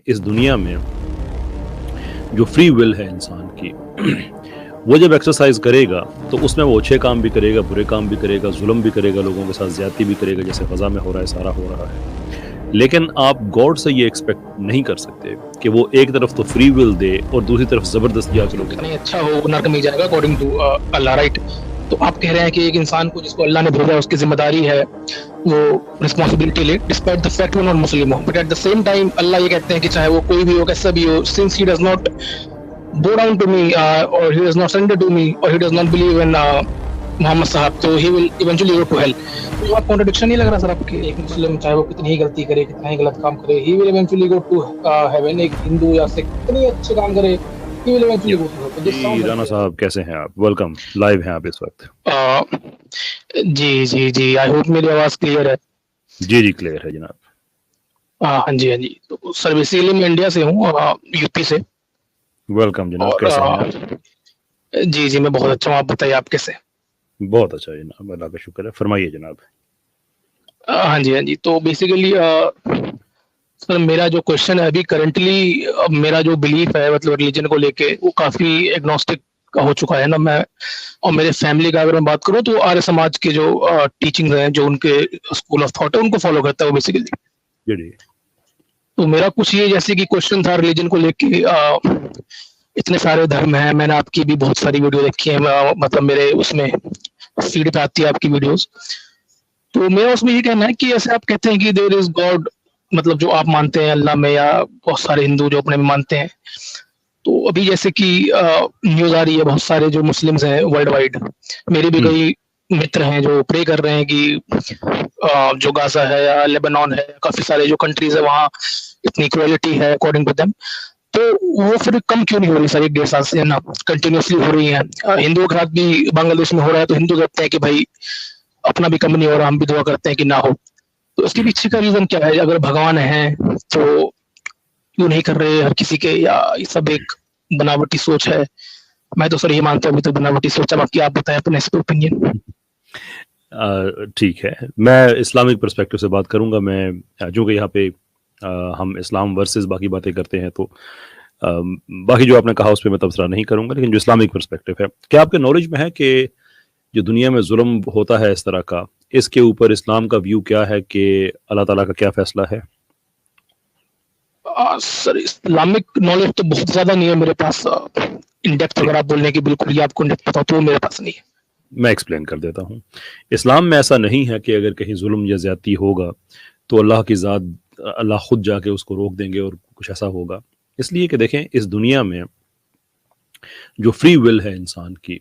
इस दुनिया में जो फ्री विल है इंसान की वो जब एक्सरसाइज करेगा तो उसमें वो अच्छे काम भी करेगा, बुरे काम भी करेगा, जुल्म भी करेगा, लोगों के साथ ज्यादती भी करेगा, जैसे ग़ज़ा में हो रहा है, सारा हो रहा है। लेकिन आप गॉड से ये एक्सपेक्ट नहीं कर सकते कि वो एक तरफ तो फ्री विल दे और दूसरी तरफ जबरदस्ती आके लोग नहीं अच्छा हो नरक में जाएगा अकॉर्डिंग टू अल्लाह, राइट? तो आप कह रहे हैं कि एक इंसान को जिसको अल्लाह ने भेजा है उसकी जिम्मेदारी है वो रिस्पॉन्सिबिलिटी ले, डिस्पाइट द फैक्ट वो नॉट मुस्लिम हो, but at the same time अल्लाह ये कहते हैं कि चाहे वो कोई भी हो, कैसा भी हो, since he does not bow down to me or he does not surrender to me or he does not believe in Muhammad साहब, तो he will eventually go to hell. तो ये आप कॉन्ट्रडिक्शन नहीं लग रहा सर आपके? एक मुस्लिम चाहे वो कितनी ही गलती करे, कितना ही गलत काम करे, he will eventually go to heaven. एक हिंदू या सिख कितनी अच्छे काम करे, he will eventually go to hell. जी राना साहब कैसे हैं आप? वेलकम, लाइव हैं आप इस वक्त। जी आई होप मेरी आवाज क्लियर है। जी क्लियर है जनाब। हाँ जी। तो सर बेसिकली मैं इंडिया से हूँ, यूपी से। वेलकम जनाब, कैसे हैं आप? जी मैं बहुत अच्छा हूँ, आप बताइए आप कैसे? बहुत अच्छा जनाब, अल्लाह का शुक्र है। फरमाइए जनाब। हाँ जी। तो बेसिकली सर मेरा जो क्वेश्चन है अभी करंटली, मेरा जो बिलीफ है मतलब रिलीजन को लेके वो काफी एग्नोस्टिक का हो चुका है ना। मैं और मेरे फैमिली का अगर मैं बात करूँ तो आर्य समाज के जो टीचिंग्स हैं, जो उनके स्कूल ऑफ थॉट है, उनको फॉलो करता है वो बेसिकली। तो मेरा कुछ ये जैसे कि क्वेश्चन था रिलीजन को लेके, इतने सारे धर्म हैं, मैंने आपकी भी बहुत सारी वीडियो देखी है, मतलब मेरे उसमें फीड पे आती है आपकी वीडियोस। तो मेरा उसमें ये कहना है कि ऐसे आप कहते हैं कि देयर इज गॉड, मतलब जो आप मानते हैं अल्लाह में, या बहुत सारे हिंदू जो अपने में मानते हैं। तो अभी जैसे कि न्यूज आ रही है, बहुत सारे जो मुस्लिम्स हैं वर्ल्ड वाइड, मेरे भी कई मित्र हैं जो प्रे कर रहे हैं कि जो गाजा है या लेबनान है, काफी सारे जो कंट्रीज है वहाँ इतनी इक्वालिटी है अकॉर्डिंग टू देम, तो वो फिर कम क्यों नहीं हो रही सर? 1-1.5 साल से ना कंटिन्यूसली हो रही है। हिंदुओं के साथ भी बांग्लादेश में हो रहा है, तो हिंदू कहते हैं कि भाई अपना भी कम नहीं हो रहा, हम भी दुआ करते हैं कि ना हो। तो इसके पीछे का रीजन क्या है? अगर भगवान है तो क्यों नहीं कर रहे हर किसी के, या ये सब एक बनावटी सोच है? मैं तो सर ये मानता हूँ अभी तो बनावटी सोच है, बाकी आप बताएं अपने इस पे ओपिनियन। ठीक है, मैं इस्लामिक पर्सपेक्टिव से बात करूंगा। मैं जो कि यहाँ पे हम इस्लाम वर्सेस बाकी बातें करते हैं, तो बाकी जो आपने कहा उस पर मैं तबसरा नहीं करूंगा, लेकिन जो इस्लामिक पर्सपेक्टिव है, क्या आपके नॉलेज में है कि जो दुनिया में जुल्म होता है इस तरह का, इसके ऊपर इस्लाम का व्यू क्या है, कि अल्लाह ताला का क्या फैसला है? सर इस्लामिक नॉलेज तो बहुत ज्यादा नहीं है मेरे पास, इन डेप्थ अगर आप बोलने की बिल्कुल ही आपको पता हो तो मेरे पास नहीं है। मैं एक्सप्लेन कर देता हूँ। इस्लाम में ऐसा नहीं है कि अगर कहीं जुल्म या ज्यादती होगा तो अल्लाह की ज़ात, अल्लाह खुद जाके उसको रोक देंगे और कुछ ऐसा होगा। इसलिए कि देखें, इस दुनिया में जो फ्री विल है इंसान की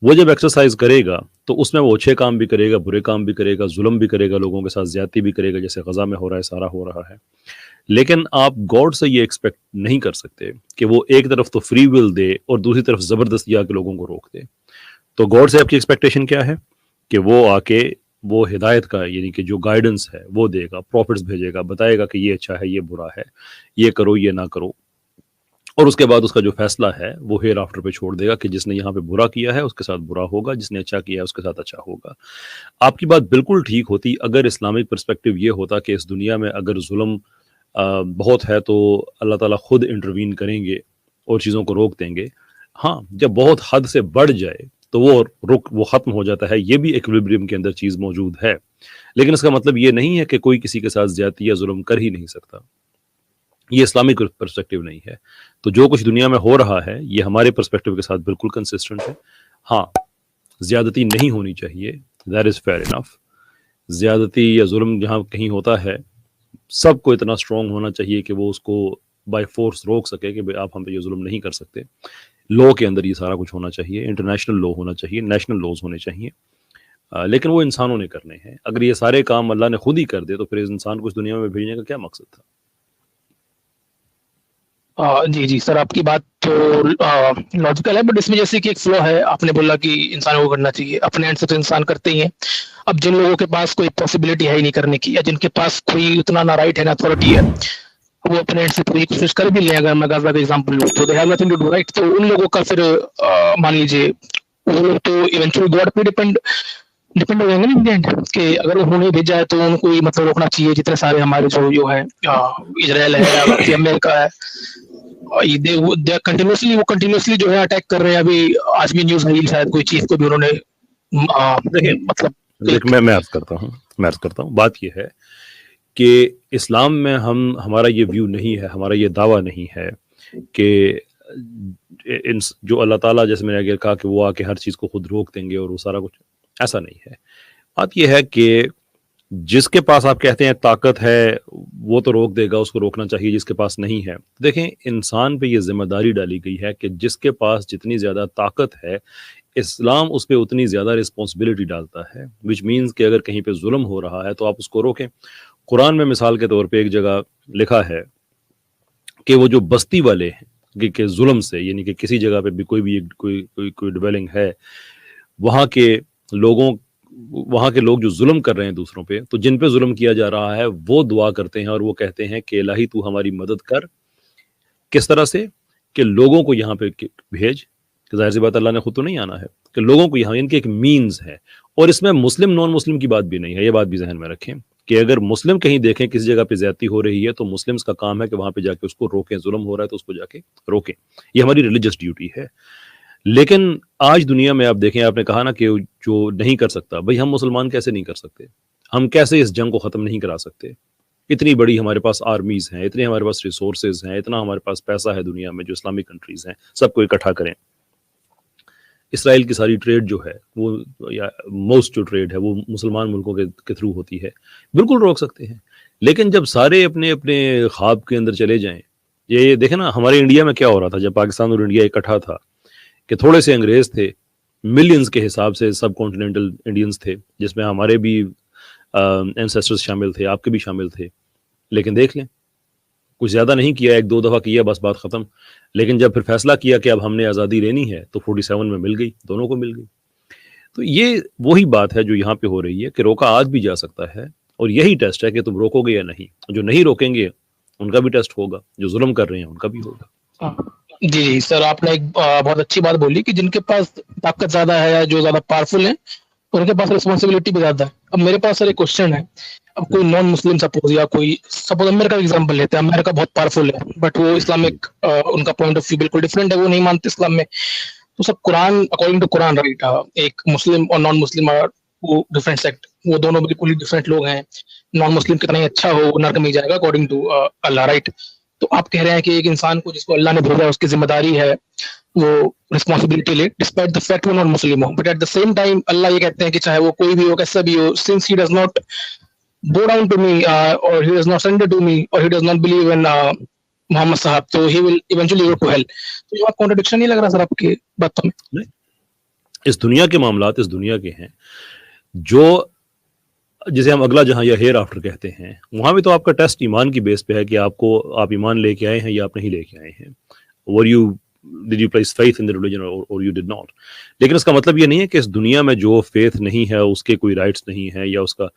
वो जब एक्सरसाइज करेगा तो उसमें वो अच्छे काम भी करेगा, बुरे काम भी करेगा, जुल्म भी करेगा, लोगों के साथ ज्यादती भी करेगा, जैसे ग़ज़ा में हो रहा है, सारा हो रहा है। लेकिन आप गॉड से ये एक्सपेक्ट नहीं कर सकते कि वो एक तरफ तो फ्री विल दे और दूसरी तरफ जबरदस्ती आके लोगों को रोक दे। तो गॉड से आपकी एक्सपेक्टेशन क्या है? कि वो आके वो हिदायत का, यानी कि जो गाइडेंस है वो देगा, प्रॉफिट्स भेजेगा, बताएगा कि ये अच्छा है, ये बुरा है, ये करो, ये ना करो, और उसके बाद उसका जो फैसला है वो हेयर आफ्टर पे छोड़ देगा कि जिसने यहाँ पे बुरा किया है उसके साथ बुरा होगा, जिसने अच्छा किया है उसके साथ अच्छा होगा। आपकी बात बिल्कुल ठीक होती अगर इस्लामिक पर्सपेक्टिव ये होता कि इस दुनिया में अगर जुल्म बहुत है तो अल्लाह ताला खुद इंटरवीन करेंगे और चीज़ों को रोक देंगे। हाँ, जब बहुत हद से बढ़ जाए तो वो ख़त्म हो जाता है, ये भी इक्विलिब्रियम के अंदर चीज़ मौजूद है, लेकिन इसका मतलब ये नहीं है कि कोई किसी के साथ ज़्यादती या जुल्म कर ही नहीं सकता। ये इस्लामिक पर्सपेक्टिव नहीं है। तो जो कुछ दुनिया में हो रहा है ये हमारे पर्सपेक्टिव के साथ बिल्कुल कंसिस्टेंट है। हाँ, ज़्यादती नहीं होनी चाहिए, दैट इज़ फेयर इनफ। ज़्यादती या जुल्म जहाँ कहीं होता है, सबको इतना स्ट्रॉन्ग होना चाहिए कि वो उसको बाय फोर्स रोक सके कि भाई आप हम पे ये जुल्म नहीं कर सकते। लॉ के अंदर ये सारा कुछ होना चाहिए, इंटरनेशनल लॉ होना चाहिए, नेशनल लॉज होने चाहिए, लेकिन वो इंसानों ने करने हैं। अगर ये सारे काम अल्लाह ने खुद ही कर दे तो फिर इस इंसान को इस दुनिया में भेजने का क्या मकसद था? जी सर, आपकी बात तो लॉजिकल है, बट इसमें जैसे कि एक फ्लो है, आपने बोला कि इंसानों को करना चाहिए, अपने एंड से तो इंसान करते ही हैं। अब जिन लोगों के पास कोई पॉसिबिलिटी है ही नहीं करने की, या जिनके पास कोई उतना ना राइट है ना अथॉरिटी है, वो अपने एंड से पूरी कोशिश कर भी लें, अगर मैं गाजा का एग्जांपल लूं तो they have nothing to do, right? तो उन लोगों का फिर मान लीजिए वो लोग तो इवेंचुअली गॉड पे डिपेंड डिपेंड हो जाएंगे ना इंडिया कि अगर उन्होंने भेजा है तो उनको ही मतलब रोकना चाहिए, जितने सारे हमारे जो है इजराइल है या बाकी अमेरिका है, दे कंटिन्यूसली जो है अटैक कर रहे हैं। अभी आज भी न्यूज आई शायद कोई चीफ को भी उन्होंने देखिए मतलब मैं अर्ज करता हूँ बात ये है कि इस्लाम में हमारा ये व्यू नहीं है, हमारा ये दावा नहीं है कि जो अल्लाह ताला, जैसे मैंने आगे कहा कि वो आके हर चीज़ को खुद रोक देंगे और वो सारा कुछ, ऐसा नहीं है। बात ये है कि जिसके पास आप कहते हैं ताकत है वो तो रोक देगा, उसको रोकना चाहिए, जिसके पास नहीं है। देखें, इंसान पे ये जिम्मेदारी डाली गई है कि जिसके पास जितनी ज़्यादा ताकत है, इस्लाम उस पर उतनी ज़्यादा रिस्पॉन्सिबिलिटी डालता है, विच मीन्स कि अगर कहीं पे जुल्म हो रहा है तो आप उसको रोकें। कुरान में मिसाल के तौर पे एक जगह लिखा है कि वो जो बस्ती वाले हैं कि जुल्म से, यानी कि किसी जगह पे भी कोई डिवेलिंग है, वहाँ के लोग जो जुल्म कर रहे हैं दूसरों पे, तो जिन पे जुल्म किया जा रहा है वो दुआ करते हैं और वो कहते हैं कि इलाही तू हमारी मदद कर। किस तरह से? कि लोगों को यहाँ पे भेज, कि जाहिर सी बात अल्लाह ने खुद तो नहीं आना है, कि लोगों को यहाँ, इनके एक मीन्स है। और इसमें मुस्लिम नॉन मुस्लिम की बात भी नहीं है, ये बात भी जहन में रखें कि अगर मुस्लिम कहीं देखें किसी जगह पे ज्यादती हो रही है तो मुस्लिम्स का काम है कि वहां पे जाके उसको रोकें, जुल्म हो रहा है तो उसको जाके रोकें, ये हमारी रिलीजियस ड्यूटी है। लेकिन आज दुनिया में आप देखें, आपने कहा ना कि जो नहीं कर सकता, भाई हम मुसलमान कैसे नहीं कर सकते? हम कैसे इस जंग को ख़त्म नहीं करा सकते? इतनी बड़ी हमारे पास आर्मीज़ हैं, इतने हमारे पास रिसोर्सेज हैं, इतना हमारे पास पैसा है दुनिया में, जो इस्लामिक कंट्रीज़ हैं, सबको इकट्ठा करें। इसराइल की सारी ट्रेड जो है वो, या मोस्ट जो ट्रेड है वो मुसलमान मुल्कों के थ्रू होती है, बिल्कुल रोक सकते हैं। लेकिन जब सारे अपने अपने ख्वाब के अंदर चले जाएं, ये देखें ना हमारे इंडिया में क्या हो रहा था जब पाकिस्तान और इंडिया इकट्ठा था, कि थोड़े से अंग्रेज थे, मिलियंस के हिसाब से सब कॉन्टिनेंटल इंडियंस थे, जिसमें हमारे भी एंसेस्टर्स शामिल थे, आपके भी शामिल थे। लेकिन देख लें, कुछ ज़्यादा नहीं किया, एक दो दफ़ा किया, बस बात ख़त्म। लेकिन जब फिर फैसला किया कि अब हमने आज़ादी लेनी है तो 47 में मिल गई, दोनों को मिल गई। तो ये वही बात है जो यहाँ पे हो रही है कि रोका आज भी जा सकता है, और यही टेस्ट है कि तुम रोकोगे या नहीं। जो नहीं रोकेंगे उनका भी टेस्ट होगा, जो जुल्म कर रहे हैं उनका भी होगा। जी जी सर, आपने एक बहुत अच्छी बात बोली कि जिनके पास ताकत ज्यादा है या जो ज्यादा पावरफुल है उनके पास रिस्पॉन्सिबिलिटी भी ज्यादा है। अब मेरे पास सर एक क्वेश्चन है, अब कोई नॉन मुस्लिम सपोज, या कोई सपोज अमेरिका का एग्जांपल लेते हैं, अमेरिका बहुत पावरफुल है बट वो इस्लामिक उनका पॉइंट ऑफ व्यू बिल्कुल डिफरेंट है, वो नहीं मानते इस्लाम में। तो सब कुरान, अकॉर्डिंग टू कुरान राइट, एक मुस्लिम और नॉन मुस्लिम वो डिफरेंट सेक्ट, वो दोनों बिल्कुल ही डिफरेंट लोग हैं। नॉन मुस्लिम कितना ही अच्छा हो वो नरक में ही जाएगा अकॉर्डिंग टू अल्लाह, राइट। तो आप कह रहे हैं कि एक इंसान को जिसको अल्लाह ने भेजा उसकी जिम्मेदारी है वो रिस्पॉन्सिबिलिटी ले, डिस्पाइट द फैक्ट वो नॉन मुस्लिम हो, but at the same time अल्लाह ये कहते हैं कि चाहे वो कोई भी हो, कैसा भी हो, since he does not bow down to me or he does not surrender to me or he does not believe in Muhammad साहब, तो he will eventually go to hell। तो ये कॉन्ट्रडिक्शन नहीं लग रहा सर आपकी बातों में? नहीं, इस दुनिया के मामलात इस दुनिया के हैं, जो जिसे हम अगला जहां या हेयर आफ्टर कहते हैं, वहां भी तो आपका टेस्ट ईमान की बेस पे है कि आप ईमान लेके आए हैं या आप नहीं लेके आए हैं। Were you did you place faith in the religion और यू डिड नॉट। लेकिन इसका मतलब ये नहीं है कि इस दुनिया में जो फेथ नहीं है उसके कोई राइट्स नहीं है, या उसका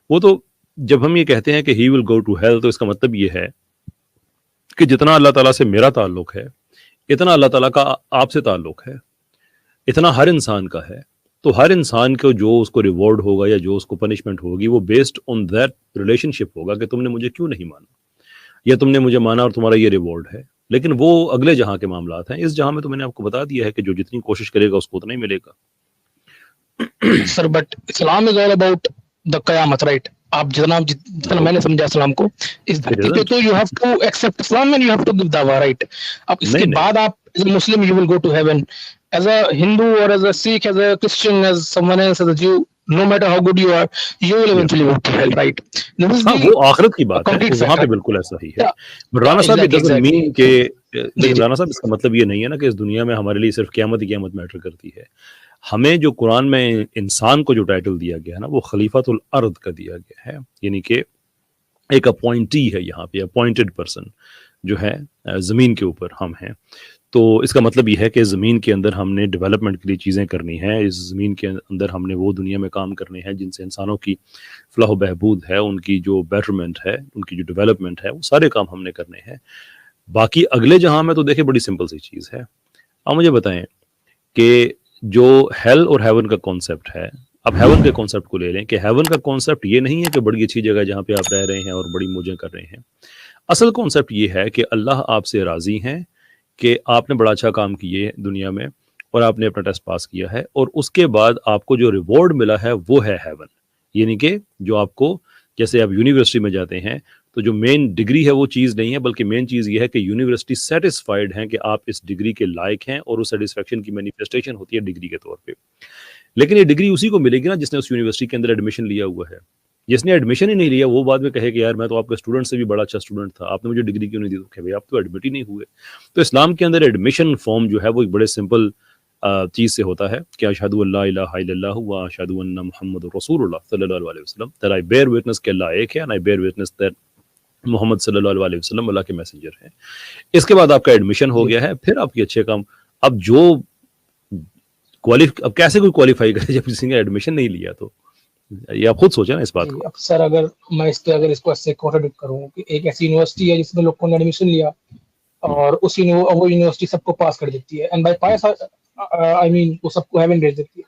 वो तो, जब हम ये कहते हैं कि he will go to hell, तो इसका मतलब ये है कि जितना अल्लाह ताला से मेरा ताल्लुक है, इतना अल्लाह ताला का आपसे ताल्लुक है, इतना हर इंसान का है। तो हर इंसान को जो उसको रिवॉर्ड होगा या जो उसको पनिशमेंट होगी वो बेस्ड ऑन दैट रिलेशनशिप होगा कि तुमने मुझे क्यों नहीं माना, या तुमने मुझे माना और तुम्हारा ये रिवॉर्ड है। लेकिन वो अगले जहां के मामलात हैं। इस जहां में तो मैंने आपको बता दिया है कि जो जितनी कोशिश करेगा उसको उतना ही मिलेगा। Sir but Islam is all about the Qayamat, right? आप जितना मैंने समझा इस्लाम को, इस धरती पे तो you have to accept Islam and you have to give दावा, राइट? अब इसके बाद आप as a Muslim you will go to heaven, as a Hindu or as a Sikh, as a Christian, as someone else, as a Jew, no matter how good you are, you will eventually go to hell, right? हाँ, वो आखिरत की बात है, वहाँ पे बिल्कुल ऐसा ही है। राना साहब, it doesn't mean कि राना साहब, इसका मतलब ये नहीं है ना कि इस दुनिया में हमारे लिए सिर्फ क़यामत ही क़यामत मैटर करती है। हमें जो कुरान में इंसान को जो टाइटल दिया गया है ना, वो खलीफातुल अर्द का दिया गया है, यानी कि एक अपॉइंटी है यहाँ पे, अपॉइंटेड पर्सन जो है ज़मीन के ऊपर हम हैं। तो इसका मतलब ये है कि ज़मीन के अंदर हमने डेवलपमेंट के लिए चीज़ें करनी हैं, इस ज़मीन के अंदर हमने वो दुनिया में काम करने हैं जिनसे इंसानों की फलाह बहबूद है, उनकी जो बेटरमेंट है, उनकी जो डेवलपमेंट है, वो सारे काम हमने करने हैं। बाकी अगले जहां में तो देखिए बड़ी सिंपल सी चीज़ है। अब मुझे बताएं कि जो हेल और हेवन का कॉन्सेप्ट है, اب ہیون کے کانسیپٹ کو لے لیں کہ ہیون کا کانسیپٹ یہ نہیں ہے کہ بڑی اچھی جگہ جہاں پہ آپ رہ رہے ہیں اور بڑی موجیں کر رہے ہیں. اصل کانسیپٹ یہ ہے کہ اللہ آپ سے راضی ہیں کہ آپ نے بڑا اچھا کام کیے دنیا میں اور آپ نے اپنا ٹیسٹ پاس کیا ہے، اور اس کے بعد آپ کو جو ریوارڈ ملا ہے وہ ہے ہیون. یعنی کہ جو آپ کو، جیسے آپ یونیورسٹی میں جاتے ہیں تو جو مین ڈگری ہے وہ چیز نہیں ہے، بلکہ مین چیز یہ ہے کہ یونیورسٹی سیٹسفائیڈ ہیں کہ آپ اس ڈگری کے لائق ہیں، اور اس سیٹسفیکشن کی مینیفیسٹیشن ہوتی ہے ڈگری کے طور پہ. لیکن یہ ڈگری اسی کو ملے گی نا جس نے اس یونیورسٹی کے اندر ایڈمیشن لیا ہوا ہے. جس نے ایڈمیشن ہی نہیں لیا وہ بعد میں کہے کہ یار میں تو آپ کے اسٹوڈنٹ سے بھی بڑا اچھا اسٹوڈنٹ تھا، آپ نے مجھے ڈگری کیوں نہیں دی؟ تو کہ بھائی آپ تو ایڈمٹ ہی نہیں ہوئے. تو اسلام کے اندر ایڈمیشن فارم جو ہے وہ ایک بڑے سمپل چیز سے ہوتا ہے کہ اشہد ان لا الہ الا اللہ و اشہد ان محمد رسول اللہ صلی اللہ علیہ وسلم، that I bear witness کہ اللہ ایک ہے and I bear witness that محمد صلی اللہ علیہ وسلم اللہ کے میسنجر ہیں. اس کے بعد آپ کا ایڈمیشن ہو گیا ہے، پھر آپ کے اچھے کام. اب جو اب کیسے کوئی کوالیفائی کرے جب کسی نے ایڈمیشن نہیں لیا؟ تو یہ آپ خود سوچیں نا اس بات کو. اب سر اگر میں اس کو ایسے کنٹراڈکٹ کروں کہ ایک ایسی یونیورسٹی ہے جس میں لوگوں نے ایڈمیشن لیا اور وہ یونیورسٹی سب کو پاس کر دیتی ہے اینڈ بائی پاس آئی مین وہ سب کو ہیون بھیج دیتی ہے.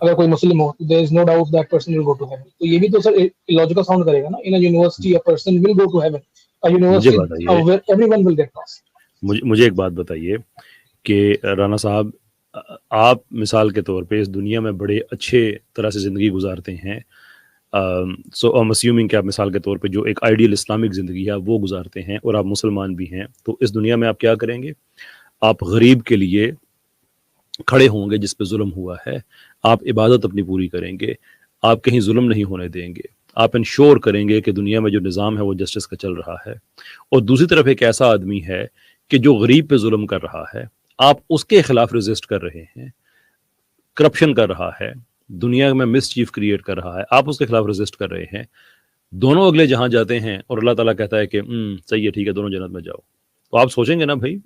اگر کوئی مسلم ہو there is no doubt that person will go to heaven. تو یہ بھی تو سر لاجیکل ساؤنڈ کرے گا نا. In university a person will go to heaven, a university where everyone will get pass. مجھے ایک بات بتائیے کہ رانا صاحب، آپ مثال کے طور پہ اس دنیا میں بڑے اچھے طرح سے زندگی گزارتے ہیں، سو I'm assuming کہ آپ مثال کے طور پہ جو ایک آئیڈیل اسلامک زندگی ہے وہ گزارتے ہیں اور آپ مسلمان بھی ہیں، تو اس دنیا میں آپ کیا کریں گے؟ آپ غریب کے لیے کھڑے ہوں گے جس پہ ظلم ہوا ہے، آپ عبادت اپنی پوری کریں گے، آپ کہیں ظلم نہیں ہونے دیں گے، آپ انشور کریں گے کہ دنیا میں جو نظام ہے وہ جسٹس کا چل رہا ہے. اور دوسری طرف ایک ایسا آدمی ہے کہ جو غریب پہ ظلم کر رہا ہے، آپ اس کے خلاف ریزسٹ کر رہے ہیں، کرپشن کر رہا ہے، دنیا میں مس چیف کریٹ کر رہا ہے، آپ اس کے خلاف ریزسٹ کر رہے ہیں. دونوں اگلے جہاں جاتے ہیں اور اللہ تعالیٰ کہتا ہے کہ صحیح ہے، ٹھیک ہے، دونوں جنت میں جاؤ. تو آپ سوچیں گے نا بھائی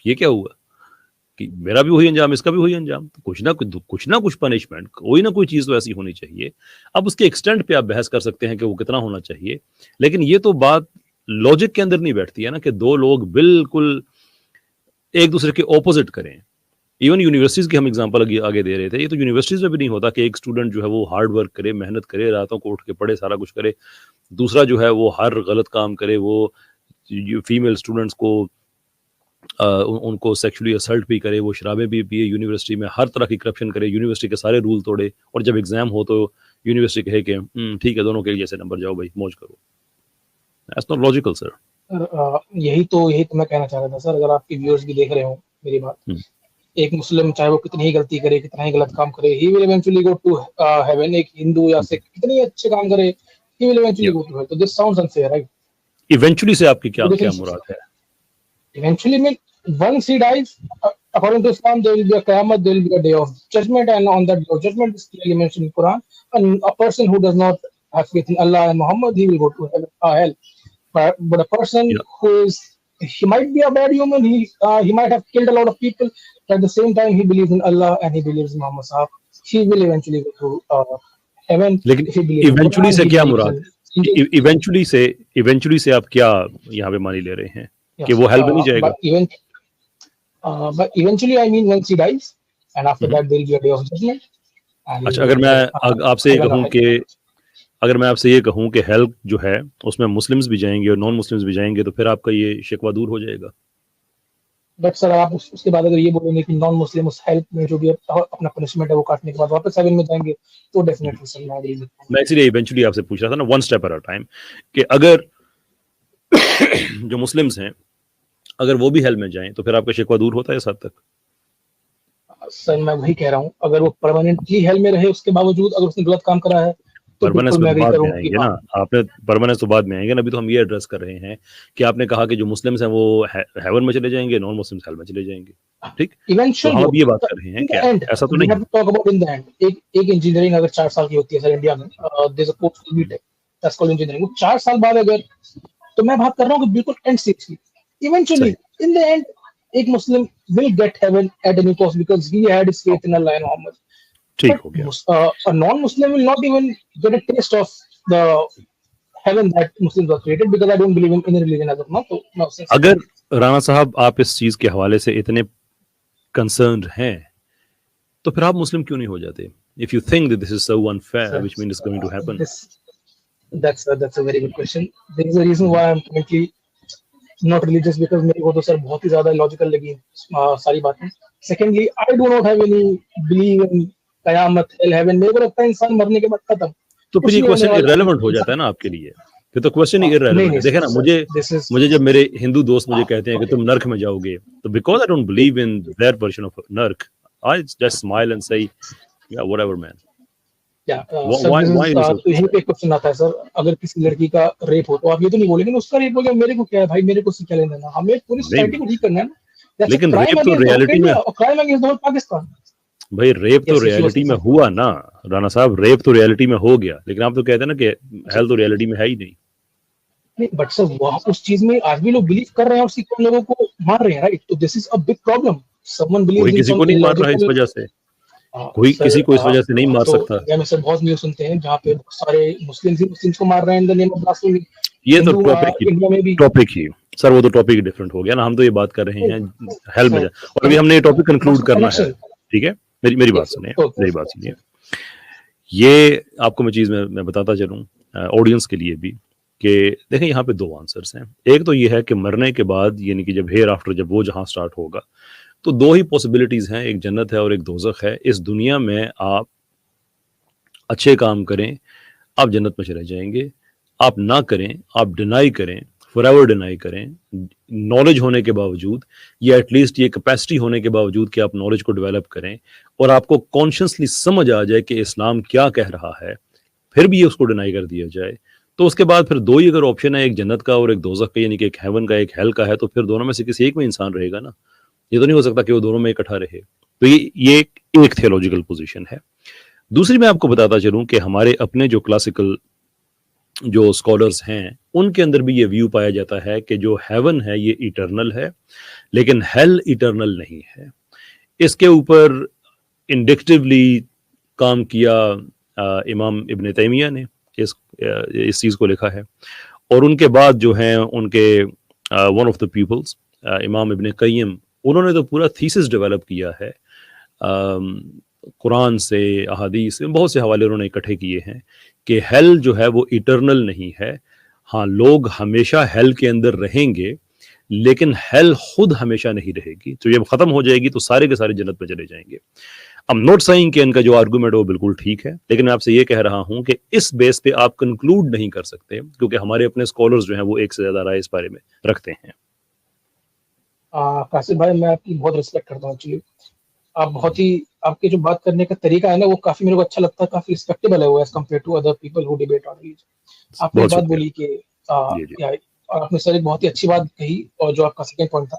یہ کیا ہوا کہ میرا بھی وہی انجام، اس کا بھی وہی انجام. تو کچھ نہ کچھ پنشمنٹ، کوئی نہ کوئی چیز تو ایسی ہونی چاہیے. اب اس کے ایکسٹینٹ پہ آپ بحث کر سکتے ہیں کہ وہ کتنا ہونا چاہیے، لیکن یہ تو بات لاجک کے اندر نہیں بیٹھتی ہے نا کہ دو لوگ بالکل ایک دوسرے کے اپوزٹ کریں. ایون یونیورسٹیز کی ہم اگزامپل آگے دے رہے تھے، یہ تو یونیورسٹیز میں بھی نہیں ہوتا کہ ایک اسٹوڈنٹ جو ہے وہ ہارڈ ورک کرے، محنت کرے، راتوں کو اٹھ کے پڑھے، سارا کچھ کرے، دوسرا جو ہے وہ ہر غلط کام کرے، وہ فیمیل اسٹوڈنٹس کو ان کو سیکشولی اسلٹ بھی کرے، وہ شرابیں بھی پیے یونیورسٹی میں، ہر طرح کی کرپشن کرے، یونیورسٹی کے سارے رول توڑے، اور جب ایگزام ہو تو یونیورسٹی کہے کہ ٹھیک ہے دونوں کے جیسے نمبر جاؤ بھائی، موج کرو. That's not logical, sir. یہی تو میں کہنا چاہ رہا تھا سر. اگر آپ کے ویورز بھی دیکھ رہے ہوں میری بات، ایک مسلم چاہے وہ کتنی ہی غلطی کرے، کتنا ہی غلط کام کرے، he will eventually go to heaven. ایک ہندو یا سکھ کتنے ہی اچھے کام کرے، he will eventually go to hell. So this sounds unfair, right? Eventually سے آپ کی کیا مراد ہے؟ Eventually mean once he dies, according to Islam, there will be a Qiyamah, there will be a day of judgment, and on that day of judgment is clearly mentioned in Quran. And a person who does not have faith in Allah and Muhammad, he will go to hell. But a person who is, he might be a bad human, he might have killed a lot of people, but at the same time he believes in Allah and he believes in Muhammad Sahab, he will eventually go to heaven. لیکن eventually سے کیا مراد ہے؟ Eventually سے آپ کیا یہاں پہ مانی لے رہے ہیں کہ وہ ہیل میں نہیں جائے گا؟ But eventually I mean once he dies, and after that there will be a day of judgment. اچھا، اگر میں آپ سے یہ کہوں کہ ہیل جو ہے اس میں مسلمز بھی جائیں گے اور نان مسلمز بھی جائیں گے، تو پھر آپ کا یہ شکوہ دور ہو جائے گا؟ بٹ سر آپ اس کے بعد اگر یہ بولیں گے کہ نان مسلم اس ہیلپ میں جو بھی اپنا پنشمنٹ ہے وہ کاٹنے کے بعد واپس ہیون میں جائیں گے، تو ڈیفینیٹلی سر میں اسی لیے ایونچولی آپ سے پوچھ رہا تھا نا، one step at a time, کہ اگر جو مسلمز ہیں اگر وہ بھی ہیل میں جائیں تو پھر آپ کا شکوہ دور ہوتا ہے اس حد تک؟ سر میں وہی کہہ رہا ہوں، اگر وہ پرماننٹلی ہیل میں رہے اس کے باوجود اگر اس نے غلط کام کرا ہے تو پرماننس بعد میں آئیں گے نا. آپ نے پرماننس تو بعد میں آئیں گے نا. ابھی تو ہم یہ ایڈریس کر رہے ہیں کہ آپ نے کہا کہ جو مسلمز ہیں وہ ہیون میں چلے جائیں گے، نان مسلمز ہیل میں چلے جائیں گے. ٹھیک، تو ہم اب یہ بات کر رہے ہیں کہ ایسا تو نہیں ہے. ایک انجینئرنگ اگر 4 سال کی ہوتی ہے سر انڈیا میں، there is a course called B tech, that's called engineering. 4 سال بعد اگر، تو میں بات کر رہا ہوں کہ بالکل and seriously eventually in the end ایک Muslim will get heaven at any cost because he had his faith in اللہ اینڈ محمد. ٹھیک ہو گیا. A non-Muslim will not even get a taste of the heaven that Muslims are created because I don't believe in any religion as of now. So اگر رانا صاحب آپ اس چیز کے حوالے سے اتنے کنسرنڈ ہیں تو پھر آپ مسلم کیوں نہیں ہو جاتے؟ if you think that this is so unfair, Sir, which means it's going to happen. that's a very good question. There is a reason why I'm currently not religious, because मेरे को तो सर बहुत ही ज्यादा logical लगी सारी बातें. Secondly, I do not have any belief in Qayamat, hell, heaven. मेरे को लगता है इंसान मरने के बाद खत्म. तो फिर ये क्वेश्चन इररेलेवेंट हो जाता है ना आपके लिए, फिर तो क्वेश्चन ही इररेलेवेंट है. देखिए ना, मुझे जब मेरे हिंदू दोस्त मुझे कहते हैं कि तुम नर्क में जाओगे, तो because I don't believe in their version of नर्क, आई जस्ट स्माइल एंड से या व्हाटएवर मैन. तो यहीं पे क्वेश्चन आता है सर, अगर किसी लड़की का रेप हो तो आप ये तो नहीं बोलेंगे ना उसका रेप हो गया, मेरे को क्या है भाई, मेरे को उससे क्या लेना देना, हमें पूरी सोसाइटी को ठीक करना है ना. लेकिन रेप तो रियलिटी में, क्राइम अगेंस्ट द पाकिस्तान. भाई रेप तो रियलिटी में हुआ ना राणा साहब, रेप तो रियलिटी में हो गया, लेकिन आप तो कहते हैं ना कि हेल तो रियलिटी में है ही नहीं. बट सर वहाँ उस चीज में आज भी लोग बिलीव कर रहे हैं और सिख लोगों को मार रहे हैं, राइट? तो this is a big problem. Someone believe, कोई किसी को नहीं मार रहा है इस वजह से, कोई किसी को इस वजह से नहीं मार सकता. या में सर बहुत न्यूज़ सुनते हैं जहाँ पे बहुत सारे मुस्लिम्स को मार रहे हैं in the name of blasphemy. ये तो टॉपिक ही सर, वो तो टॉपिक डिफरेंट हो गया ना. हम तो ये बात कर रहे हैं हेल में, और अभी हमने ये टॉपिक कंक्लूड करना है. ठीक है, मेरी बात सुनिए. ये आपको मैं चीज मैं बताता चलूं ऑडियंस के लिए भी, कि देखें यहाँ पे दो आंसर्स हैं. एक तो ये है कि मरने के बाद, यानी कि जब हेयर आफ्टर, जब वो जहाँ स्टार्ट होगा, तो दो ही पॉसिबिलिटीज हैं, एक जन्नत है और एक दोज़ख है. इस दुनिया में आप अच्छे काम करें, आप जन्नत में चले जाएंगे. आप ना करें, आप डिनाई करें, फॉरएवर डिनाई करें, नॉलेज होने के बावजूद, या एटलीस्ट ये कैपेसिटी होने के बावजूद कि आप नॉलेज को डेवलप करें और आपको कॉन्शियसली समझ आ जाए कि इस्लाम क्या कह रहा है, फिर भी ये उसको डिनाई कर दिया जाए, तो उसके बाद फिर दो ही अगर ऑप्शन है, एक जन्नत का और एक दोज़ख का, यानी कि एक हेवन का एक हेल का है, तो फिर दोनों में से किसी एक में इंसान रहेगा ना. ये तो नहीं हो सकता कि वो दोनों में इकट्ठा रहे. तो ये एक थियोलॉजिकल पोजीशन है. दूसरी मैं आपको बताता चलूं कि हमारे अपने जो क्लासिकल जो स्कॉलर्स हैं, उनके अंदर भी ये व्यू पाया जाता है कि जो हेवन है ये इटर्नल है, लेकिन हेल इटर्नल नहीं है. इसके ऊपर इंडिक्टिवली काम किया इमाम इब्न तैमिया ने, इस चीज़ को लिखा है. और उनके बाद जो हैं उनके वन ऑफ द पीपल्स इमाम इब्न क़य्यिम, उन्होंने तो पूरा थीसिस डेवलप किया है, कुरान से, अहादीस से, बहुत से हवाले उन्होंने इकट्ठे किए हैं कि हेल जो है वो इटर्नल नहीं है. हाँ, लोग हमेशा हेल के अंदर रहेंगे, लेकिन हेल खुद हमेशा नहीं रहेगी. तो जब ख़त्म हो जाएगी तो सारे के सारे जन्नत में चले जाएंगे. आई एम नॉट सेइंग कि इनका जो आर्गूमेंट है वो बिल्कुल ठीक है, लेकिन मैं आपसे ये कह रहा हूँ कि इस बेस पे आप कंक्लूड नहीं कर सकते, क्योंकि हमारे अपने स्कॉलर्स जो हैं वो एक से ज़्यादा राय इस बारे में रखते हैं. कासिम भाई, मैं आपकी बहुत रिस्पेक्ट करता हूँ. एक्चुअली आप बहुत ही, आपके जो बात करने का तरीका है ना, वो काफी मेरे को अच्छा लगता है, काफी रिस्पेक्टेबल है वो as compare to other people who debate on religion. आपने बात बोली कि और आपने सर एक बहुत ही अच्छी बात कही, और जो आपका सेकंड पॉइंट था,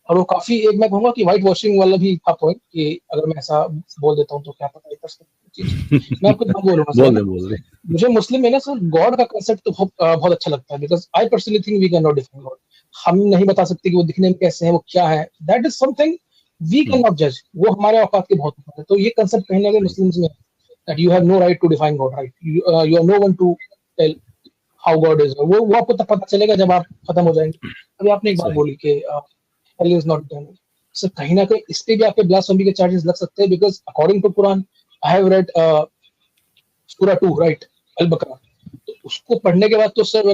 और वो काफी, एक मैं कहूँगा कि वाइट वॉशिंग वाला भी था पॉइंट, कि अगर मैं ऐसा बोल देता हूँ तो क्या पता कर सकता. मैं आपको बोलूँगा, मुझे मुस्लिम में ना सर गॉड का कंसेप्ट तो बहुत अच्छा लगता है, because I personally think we can not define God. हम नहीं बता सकते कि वो दिखने में कैसे हैं, वो क्या है. That is something we can not जज. वो हमारे औकात के बहुत ऊपर है. तो ये कंसेप्ट कहीं ना कहीं मुस्लिम्स में, that you have no right to define God, right? You are no one to tell how God is. वो आपको तब पता चलेगा जब आप खत्म हो जाएंगे. अभी आपने एक बात बोली कि hell is not eternal. Sir कहीं ना कहीं इस पे भी आपके ब्लास्फेमी के चार्जेस लग सकते हैं, because according to Quran, I have read सूरा 2, राइट, अल बकरा. तो उसको पढ़ने के बाद तो sir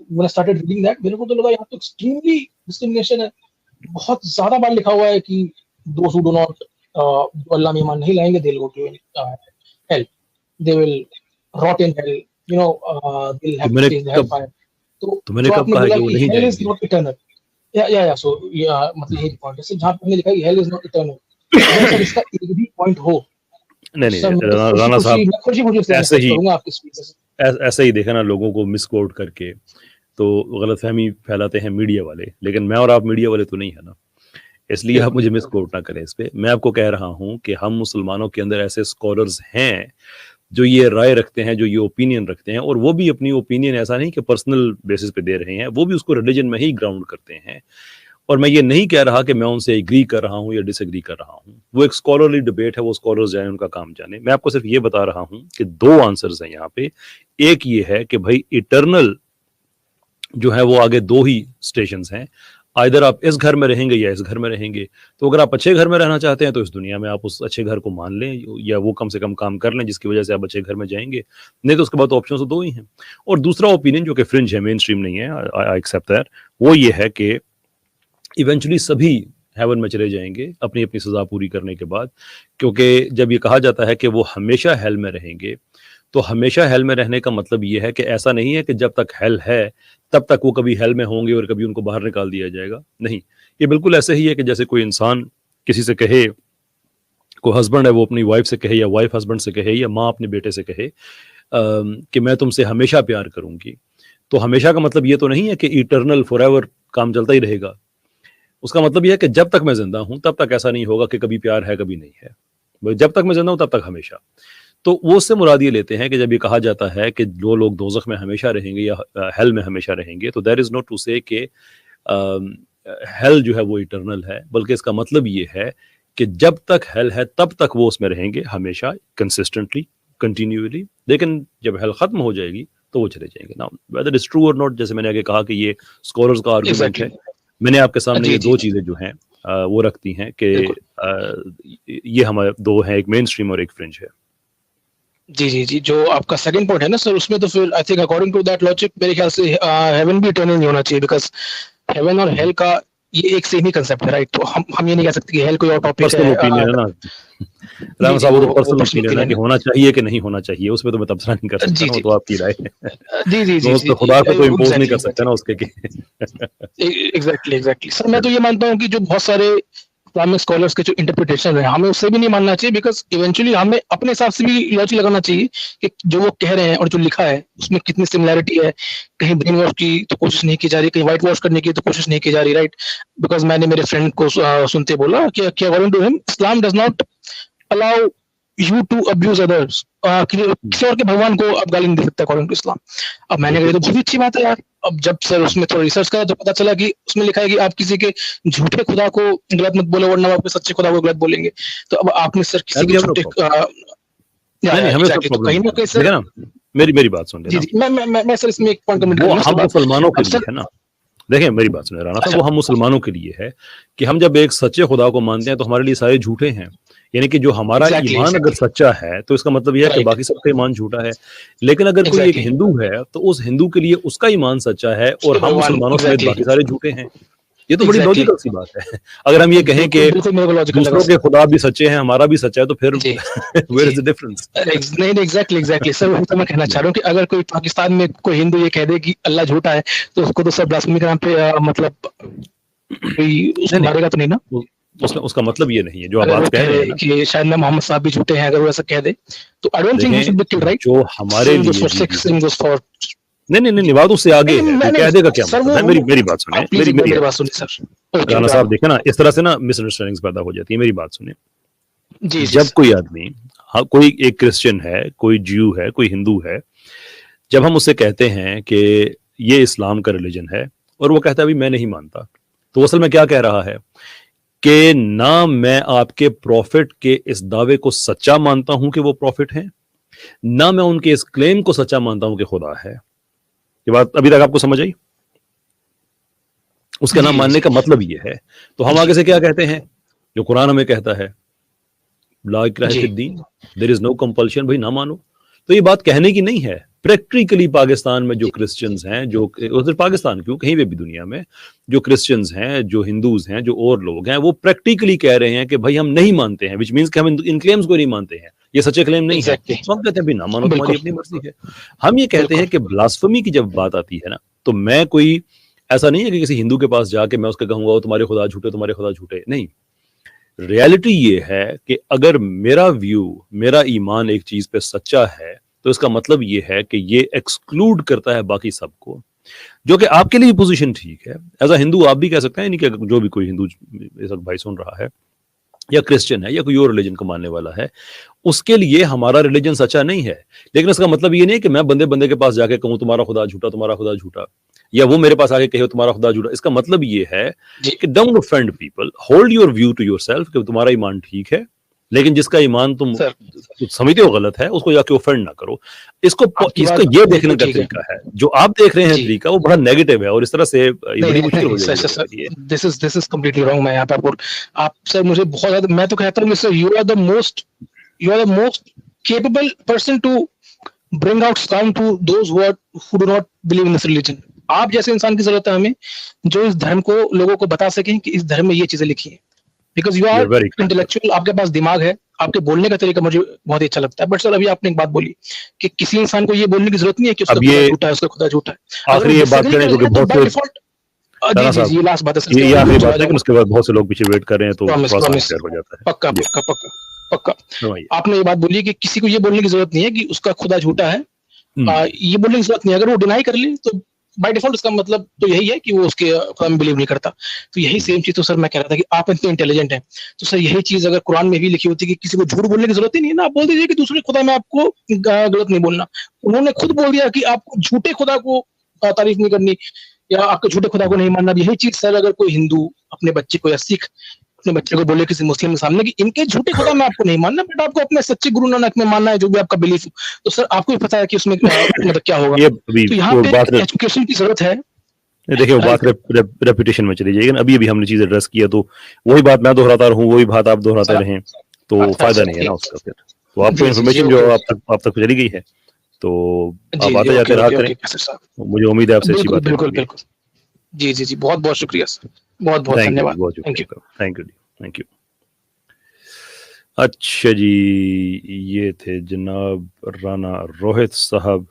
when I started reading that, मेरे को तो लगा यहाँ तो एक्सट्रीमली डिस्क्रिमिनेशन है. बहुत ज्यादा बार लिखा हुआ है कि those who do not जो अल्लाह में ईमान नहीं लाएंगे, they'll go to hell, they will rot in hell, you know, they'll have to face the hellfire. तो मैंने कब कहा कि वो नहीं जाएंगे? Hell is not eternal. Yeah. So मतलब यही पॉइंट है. जहाँ हमने लिखा है कि hell is not eternal, अगर इसका एक भी पॉइंट हो, नहीं राणा साहब, ऐसे ही देखा ना, लोगों को मिसकोट करके तो गलतफहमी फैलाते हैं मीडिया वाले, लेकिन मैं और आप मीडिया वाले तो नहीं है ना, इसलिए आप मुझे मिसकोट ना करें इस पे. मैं आपको कह रहा हूं कि हम मुसलमानों के अंदर ऐसे स्कॉलर्स हैं जो ये राय रखते हैं, जो ये ओपिनियन रखते हैं, और वो भी अपनी ओपिनियन ऐसा नहीं कि पर्सनल बेसिस पे दे रहे हैं, वो भी उसको रिलीजन में ही ग्राउंड करते हैं. और मैं ये नहीं कह रहा कि मैं उनसे एग्री कर रहा हूं या डिसएग्री कर रहा हूं. वो एक स्कॉलरली डिबेट है, वो स्कॉलर्स जाने, उनका काम जाने. मैं आपको सिर्फ ये बता रहा हूं कि दो आंसर्स हैं यहाँ पे. एक ये है कि भाई इटर्नल जो है वो आगे दो ही स्टेशंस हैं, आइदर आप इस घर में रहेंगे या इस घर में रहेंगे। तो अगर आप अच्छे घर में रहना चाहते हैं तो इस दुनिया में आप उस अच्छे घर को मान लें, या वो कम से कम काम कर लें जिसकी वजह से आप अच्छे घर में जाएंगे, नहीं तो उसके बाद ऑप्शन तो दो ही हैं। और दूसरा ओपिनियन जो कि फ्रिंज है, मेन स्ट्रीम नहीं है, आई एक्सेप्ट दैट, वो ये है कि इवेंचुअली सभी हेवन में चले जाएंगे अपनी अपनी सजा पूरी करने के बाद। क्योंकि जब ये कहा जाता है कि वो हमेशा हेल में रहेंगे, तो हमेशा हेल में रहने का मतलब ये है कि ऐसा नहीं है कि जब तक हेल है तब तक वो कभी हेल में होंगे और कभी उनको बाहर निकाल दिया जाएगा। नहीं, ये बिल्कुल ऐसे ही है कि जैसे कोई इंसान किसी से कहे, कोई हस्बैंड है वो अपनी वाइफ से कहे, या वाइफ हस्बैंड से कहे, या माँ अपने बेटे से कहे कि मैं तुमसे हमेशा प्यार करूंगी, तो हमेशा का मतलब ये तो नहीं है कि इटर्नल फॉरएवर काम चलता ही रहेगा। उसका मतलब ये है कि जब तक मैं जिंदा हूं तब तक ऐसा नहीं होगा कि कभी प्यार है कभी नहीं है, जब तक मैं जिंदा हूं तब तक हमेशा। तो वो उससे मुराद ये लेते हैं कि जब ये कहा जाता है कि जो लोग दोज़ख में हमेशा रहेंगे या हेल में हमेशा रहेंगे, तो देयर इज नॉट टू से कि हेल जो है वो इटर्नल है, बल्कि इसका मतलब ये है कि जब तक हेल है तब तक वो उसमें रहेंगे हमेशा, कंसिस्टेंटली, कंटिन्यूअली। लेकिन जब हेल खत्म हो जाएगी तो वो चले जाएंगे। नाउ वेदर इज ट्रू और नॉट, जैसे मैंने आगे कहा कि ये स्कॉलर्स का आर्गुमेंट है। मैंने आपके सामने ये दो चीजें जो हैं वो रखती हैं कि ये हमारे दो हैं, एक मेन स्ट्रीम और एक फ्रिंज है। जी, जो आपका सेकंड पॉइंट है ना सर, उसमें तो फिर I think according to that logic मेरे ख्याल से हेवन भी इटर्नल नहीं होना चाहिए, बिकॉज हेवन और हेल का ये एक सेम ही कंसेप्ट है, राइट? तो हम ये नहीं कह सकते कि हेल कोई और टॉपिक है। पर्सनल ओपिनियन है ना राम साहब, वो पर्सनल ओपिनियन है कि होना चाहिए कि नहीं होना चाहिए, उसमें तो मैं तबसरा नहीं कर सकता हूं, तो आपकी राय है। जी, खुदा को तो इंपोज नहीं कर सकते ना उसके एग्जैक्टली सर, मैं तो ये मानता हूँ कि जो बहुत सारे इस्लामिक स्कॉलर्स के जो इंटरप्रिटेशन है, हमें उससे भी नहीं मानना चाहिए, बिकॉज इवेंचुअली हमें अपने हिसाब से भी लॉजिक लगाना चाहिए कि जो वो कह रहे हैं और जो लिखा है उसमें कितनी सिमिलैरिटी है। कहीं ब्रेन वॉश की तो कोशिश नहीं की जा रही, कहीं व्हाइट वॉश करने की तो कोशिश नहीं की जा रही, राइट? बिकॉज मैंने मेरे फ्रेंड को सुनते बोला कि according to him Islam does not allow you to abuse others, किसी और के भगवान को आप गाली नहीं दे सकते अकॉर्डिंग टू इस्लाम। अब मैंने कहा तो बहुत अच्छी बात है यार। अब जब सर उसमें थोड़ा रिसर्च करा तो पता चला कि उसमें लिखा है कि आप किसी के झूठे खुदा को गलत मत बोलो, वरना आप सच्चे खुदा को गलत बोलेंगे। तो अब आपने सर किसी के झूठे मेरी बात सुन लेना। मैं सर इसमें एक पॉइंट कमेंट करूंगा। हम मुसलमानों के लिए है ना, देखें मेरी बात सुने राना साहब, वो हम मुसलमानों के लिए है कि हम जब एक सच्चे खुदा को मानते हैं तो हमारे लिए सारे झूठे हैं। यानी कि जो हमारा ईमान अगर सच्चा है तो इसका मतलब यह है कि बाकी सबका ईमान झूठा है। लेकिन अगर कोई एक हिंदू है तो उस हिंदू के लिए उसका ईमान सच्चा है और हम मुसलमानों समेत बाकी सारे झूठे हैं। ये तो बड़ी लॉजिकल सी बात है। अगर हम ये कहें कि दूसरों के खुदा भी सच्चे हैं, हमारा भी सच्चा है, तो फिर वेयर इज द डिफरेंस? नहीं, एग्जैक्टली सर, तो मैं कहना चाह रहा हूँ कि अगर कोई पाकिस्तान में कोई हिंदू ये कह दे कि अल्लाह झूठा है तो उसको तो सब ब्लास्फेमी के नाम पे मतलब उसको मारेगा तो नहीं ना? उसका मतलब ये नहीं है जो आप बात कह रहे हैं कि शायद मैं मोहम्मद साहब भी झूठे हैं, अगर वो ऐसा कह दे तो I don't think he should be killed, right? जो हमारे लिए नहीं बात उससे आगे है, कह देगा क्या मतलब? मेरी बात सुने, मेरी बात सुनिए सर राना साहब। देखे ना, इस तरह से ना मिसअंडरस्टैंडिंग्स पैदा हो जाती है। मेरी बात सुने जी, जब कोई आदमी, कोई एक क्रिश्चियन है, कोई ज्यू है, कोई हिंदू है, जब हम उससे कहते हैं कि ये इस्लाम का रिलीजन है और वो कहता है भाई मैं नहीं मानता, तो असल में क्या कह रहा है कि ना मैं आपके प्रॉफिट के इस दावे को सच्चा मानता हूं कि वो प्रॉफिट हैं, ना मैं उनके इस क्लेम को सच्चा मानता हूं कि खुदा है। ये बात अभी तक आपको समझ आई? उसका नाम मानने का मतलब ये है। तो हम आगे से क्या कहते हैं, जो कुरान हमें कहता है ला इक्राह फिद्दीन, देयर इज नो कंपल्शन, भाई ना मानो। तो ये बात कहने की नहीं है। प्रैक्टिकली पाकिस्तान में जो क्रिश्चियंस हैं, जो सिर्फ पाकिस्तान क्यों, कहीं भी दुनिया में जो क्रिश्चियंस हैं, जो हिंदूज हैं, जो और लोग हैं, वो प्रैक्टिकली कह रहे हैं कि भाई हम नहीं मानते हैं, विच मींस कि हम इन क्लेम्स को नहीं मानते हैं, ये सच्चे क्लेम नहीं है। तो हम कहते हैं भाई ना मानो, तुम्हारी अपनी मर्जी है। हम ये कहते हैं कि ब्लास्फेमी की जब बात आती है ना, तो मैं कोई ऐसा नहीं है कि किसी हिंदू के पास जाके मैं उसके कहूंगा तुम्हारे खुदा झूठे, तुम्हारे खुदा झूठे, नहीं। रियलिटी ये है कि अगर मेरा व्यू, मेरा ईमान एक चीज पे सच्चा है तो इसका मतलब ये है कि ये एक्सक्लूड करता है बाकी सबको, जो कि आपके लिए पोजीशन ठीक है। एज अ हिंदू आप भी कह सकते हैं, नहीं कि जो भी कोई हिंदू इस वक्त भाई सुन रहा है या क्रिश्चियन है या कोई और रिलीजन को मानने वाला है, उसके लिए हमारा रिलीजन सच्चा नहीं है। लेकिन इसका मतलब ये नहीं है कि मैं बंदे बंदे के पास जाके कहूं तुम्हारा खुदा झूठा, तुम्हारा खुदा झूठा, या वो मेरे पास आके कहे तुम्हारा खुदा झूठा। इसका मतलब ये है कि don't offend people, hold your view to yourself कि तुम्हारा ईमान ठीक है लेकिन जिसका ईमान तुम सर समझते हो गलत है उसको जाके ऑफेंड ना करो। इसको आपकी इसको बात ये बिल्कुल देखने का ठीक है तरीका है, जो आप देख रहे हैं जी। तरीका वो बड़ा नेगेटिव है और इस तरह से ये नहीं बड़ी नहीं मुश्किल हो नहीं जाएगी सर लोगों सर के लिए। This is completely wrong. मैं यहाँ पे आपको आप सर मुझे बहुत ज्यादा मैं तो कहता हूँ sir you are the most capable person to bring out Islam to those who do not believe in this religion. आप जैसे इंसान की जरूरत है हमें जो इस धर्म को लोगों को बता सकें कि इस धर्म में ये चीजें लिखी हैं, because you are You're very kind, sir. Intellectual, आपके पास दिमाग है, आपके बोलने का तरीका मुझे बहुत ही अच्छा लगता है। बट सर अभी आपने एक बात बोली कि किसी इंसान को ये बोलने की जरूरत नहीं है कि उसका अब खुदा ये झूठा है, उसका खुदा झूठा है। अगर आखिरी वो ये बात disagree करें कर क्योंकि लें तो बहुत बाय से डिफॉल्ट जी राणा जी जी साहब लास्ट बात है सर, ये इसके बाद आखिरी मैं बात चला है कि जाऊंगा। उसके बाद बहुत से लोग पीछे वेट कर रहे हैं तो प्रॉमिस थोड़ा सा प्रॉमिस अनफेयर हो जाता है। पक्का जी पक्का पक्का पक्का। सुनाइए। आपने ये बात बोली कि किसी को ये बोलने की जरूरत नहीं है कि उसका खुदा झूठा है, ये बोलने की जरूरत नहीं है। अगर वो डिनाई कर ले तो बाय डिफॉल्ट उसका मतलब तो यही है कि वो उसके खुदा में बिलीव नहीं करता। तो यही सेम चीज तो सर मैं कह रहा था कि आप इतने इंटेलिजेंट हैं तो सर यही चीज अगर कुरान में भी लिखी होती कि किसी को झूठ बोलने की जरूरत ही नहीं है ना, आप बोल दीजिए कि दूसरे खुदा में आपको गलत नहीं बोलना। उन्होंने खुद बोल दिया कि आपको झूठे खुदा को तारीफ नहीं करनी या आपके झूठे खुदा को नहीं मानना। यही चीज सर अगर कोई हिंदू अपने बच्चे को या सिख अपने बच्चे को बोले किसी मुस्लिम के सामने कि इनके झूठे खुदा में आपको नहीं मानना, बट आपको अपने सच्चे गुरु नानक में मानना है, जो भी आपका बिलीफ हो, तो सर आपको भी पता है कि उसमें मतलब क्या होगा। ये अभी तो यहाँ वो पे बात एजुकेशन की जरूरत है। देखिए वो बात रेपुटेशन में चली जाएगी। अभी अभी हमने चीज एड्रेस किया तो वही बात मैं दोहराता रहूं, वही बात आप दोहराते रहें तो फायदा नहीं है ना उसका फिर। तो आपको इन्फॉर्मेशन जो आप तक चली गई है तो आप आते जाते रहा करें। मुझे उम्मीद है आपसे अच्छी बात बिल्कुल बिल्कुल जी जी जी, बहुत बहुत शुक्रिया सर, बहुत बहुत धन्यवाद। Thank you thank you. अच्छा जी, ये थे जनाब राणा रोहित साहब